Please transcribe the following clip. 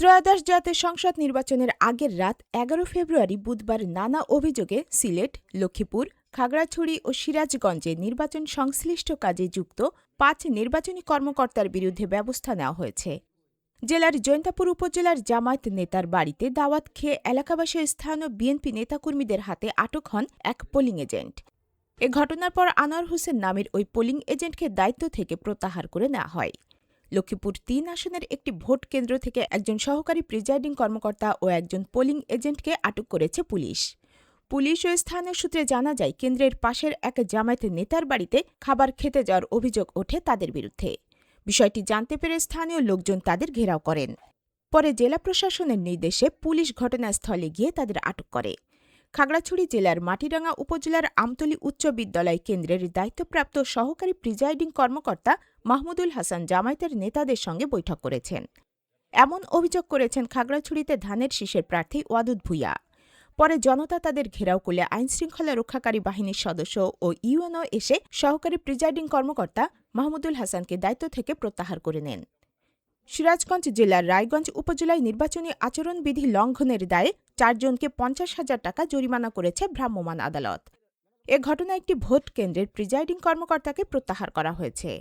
ত্রয়োদশ জাতীয় সংসদ নির্বাচনের আগের রাত ১১ ফেব্রুয়ারি বুধবার নানা অভিযোগে সিলেট, লক্ষ্মীপুর, খাগড়াছড়ি ও সিরাজগঞ্জে নির্বাচন সংশ্লিষ্ট কাজে যুক্ত ৫ নির্বাচনী কর্মকর্তার বিরুদ্ধে ব্যবস্থা নেওয়া হয়েছে। জেলার জৈন্তাপুর উপজেলার জামায়াত নেতার বাড়িতে দাওয়াত খেয়ে এলাকাবাসী ও স্থানীয় বিএনপি নেতাকর্মীদের হাতে আটক হন এক পোলিং এজেন্ট। এ ঘটনার পর আনোয়ার হোসেন নামের ওই পোলিং এজেন্টকে দায়িত্ব থেকে প্রত্যাহার করে নেওয়া হয়। লক্ষ্মীপুর ৩ আসনের একটি ভোট কেন্দ্র থেকে একজন সহকারী প্রিজাইডিং কর্মকর্তা ও একজন পোলিং এজেন্টকে আটক করেছে পুলিশ। পুলিশ ও স্থানীয় সূত্রে জানা যায়, কেন্দ্রের পাশের এক জামায়াত নেতার বাড়িতে খাবার খেতে যাওয়ার অভিযোগ ওঠে তাদের বিরুদ্ধে। বিষয়টি জানতে পেরে স্থানীয় লোকজন তাদের ঘেরাও করেন। পরে জেলা প্রশাসনের নির্দেশে পুলিশ ঘটনাস্থলে গিয়ে তাদের আটক করে। খাগড়াছড়ি জেলার মাটিরাঙ্গা উপজেলার আমতলী উচ্চ বিদ্যালয় কেন্দ্রের দায়িত্বপ্রাপ্ত সহকারী প্রিজাইডিং কর্মকর্তা মাহমুদুল হাসান জামায়াতের নেতাদের সঙ্গে বৈঠক করেছেন। এমন অভিযোগ করেছেন খাগড়াছড়িতে ধানের শীষের প্রার্থী ওয়াদুদ ভূঁইয়া। পরে জনতা তাদের ঘেরাও করলে আইনশৃঙ্খলা রক্ষাকারী বাহিনীর সদস্য ও ইউএনও এসে সহকারী প্রিজাইডিং কর্মকর্তা মাহমুদুল হাসানকে দায়িত্ব থেকে প্রত্যাহার করে নেন। সিরাজগঞ্জ জেলার রায়গঞ্জ উপজেলায় নির্বাচনী আচরণবিধি লঙ্ঘনের দায়ে ৪ জনকে ৫০,০০০ টাকা জরিমানা করেছে ভ্রাম্যমাণ আদালত। এ ঘটনায় একটি ভোট কেন্দ্রের প্রিজাইডিং কর্মকর্তাকে প্রত্যাহার করা হয়েছে।